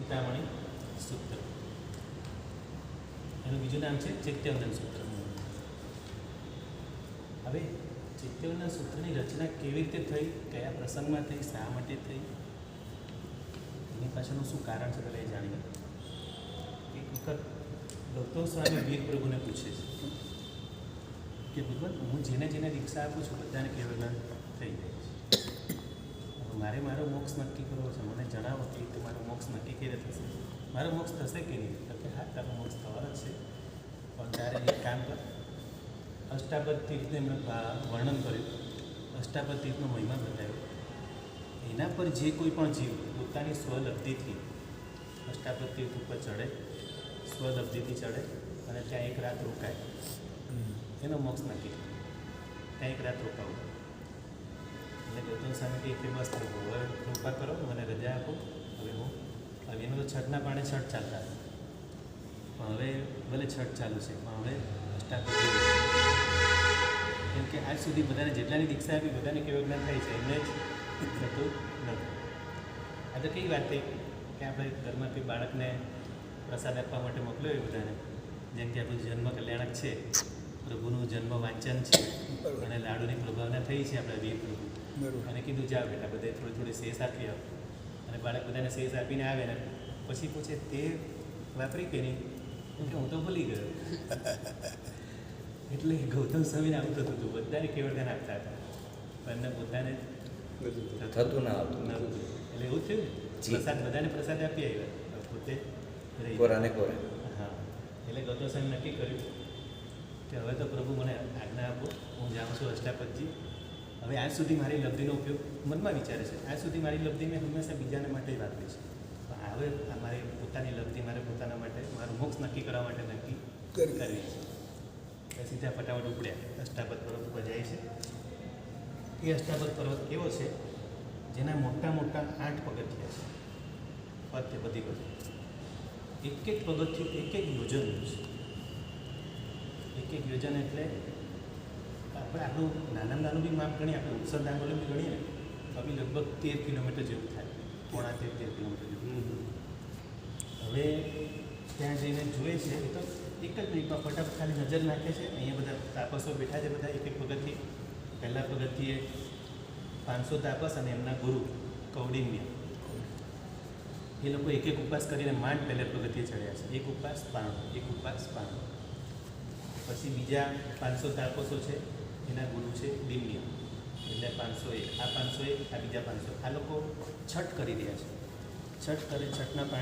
ચિંતામણી સૂત્ર. એનું બીજું નામ છે ચૈત્યવંદન સૂત્ર. હવે ચૈત્યવંદન સૂત્રની રચના કેવી રીતે થઈ, કયા પ્રસંગમાં થઈ, શા માટે થઈ, એની પાછળનું શું કારણ છે પહેલાં એ જાણીએ. એક વખત ગૌતમ સ્વામી વીર પ્રભુને પૂછે છે કે ભગવાન, હું જેને જેને દીક્ષા આપું છું બધાને કેવલના થઈ જાય છે. મારે મારો મોક્ષ નક્કી કરવો છે, મને જણાવો કે મારો મોક્ષ નક્કી કેવી રીતે થશે, મારો મોક્ષ થશે કે નહીં? તો કે હા, તારો મોક્ષ થવાનો જ છે, પણ તારે એક કામ કર. અષ્ટાપદ તીર્થને એમણે વર્ણન કર્યું, અષ્ટાપદ તીર્થનો મહિમા બતાવ્યો. એના પર જે કોઈ પણ જીવ પોતાની સ્વલબ્ધિથી અષ્ટાપદ તીર્થ ઉપર ચડે, સ્વલબ્ધિથી ચડે અને ત્યાં એક રાત રોકાય, એનો મોક્ષ નક્કી થાય. ત્યાં એક રાત રોકાવું એટલે ગૌતમ સ્વામી કે બસ હવે કૃપા કરો, મને રજા આપો. હવે એનો તો છઠના પાણે છઠ ચાલતા હતા, પણ હવે ભલે છઠ ચાલુ છે, પણ હવે અષ્ટાપદ કેમ કે આજ સુધી બધાને જેટલાની દીક્ષા આપી બધાને કેવું જ્ઞાન થાય છે, એમને જ થતું નથી. આ તો કઈ વાત થઈ કે આપણે ઘરમાં કોઈ બાળકને પ્રસાદ આપવા માટે મોકલ્યો હોય બધાને, જેમ કે આપણું જન્મ કલ્યાણક છે, પ્રભુનું જન્મ વાંચન છે અને લાડુની પ્રભાવના થઈ છે આપણા વીર પ્રભુ, અને કીધું જાઓ બેટા બધે થોડી થોડી શેષ આપી આવો. અને બાળક બધાને શેષ આપીને આવે ને પછી પૂછે તે વાપરી કે નહીં, કેમ કે હું તો ભૂલી ગયો. એટલે ગૌતમ સ્વામીને આવું થતું હતું, બધાને કેવળદાન આપતા હતા પણ એમને પોતાને થતું ના હતું. એટલે એવું થયું ને, પ્રસાદ બધાને પ્રસાદ આપી આવ્યા, પોતે રહી કોરાને કોરે. હા, એટલે ગૌતમ સ્વામી નક્કી કર્યું કે હવે તો પ્રભુ મને આજ્ઞા આપો, હું જાઉં છું અષ્ટાપદજી. હવે આજ સુધી મારી લબ્ધિનો ઉપયોગ મનમાં વિચારે છે, આજ સુધી મારી લબ્ધિ મેં હંમેશા બીજાને માટે જ વાપરી છે, પણ હવે મારી પોતાની લબ્ધિ મારે પોતાના માટે, મારું મોક્ષ નક્કી કરવા માટે નક્કી કરવી છે. સીધા ફટાફટ ઉપડ્યા, અષ્ટાપદ પર્વત ઉપર જાય છે. એ અષ્ટાપદ પર્વત એવો છે જેના મોટા મોટા 8 પગથિયા છે, પથ્ય બધી બાજુ. એક એક પગથિયું એક એક યોજનનું છે. એક એક યોજન એટલે આપણે આપણું નાનામાં નાનું બી માપ ગણીએ, આપણે ઉત્સર દાંગોલું બી ગણીએ ને તો બી લગભગ 13 કિલોમીટર જેવું થાય, પોણા 13 કિલોમીટર જેવું. હવે ત્યાં જઈને જોઈએ છે એ તો એક જ મિનિટમાં ફટાફટ ખાલી નજર નાખે છે. અહીંયા બધા તાપસો બેઠા છે, બધા એક એક પગથિયે. પહેલાં પગથિયે 500 તાપસ અને એમના ગુરુ કૌડિન્ય, એ લોકો એક એક ઉપવાસ કરીને માંડ પહેલાં પગથિયે ચડ્યા છે. એક ઉપવાસ પાણો, એક ઉપવાસ પાણો. પછી બીજા 500 તાપસો છે, એના ગુરુ છે દિવ્ય, એટલે 501. આ 501, આ બીજા 500. આ લોકો છઠ કરી રહ્યા છે. છઠ કરે, છઠના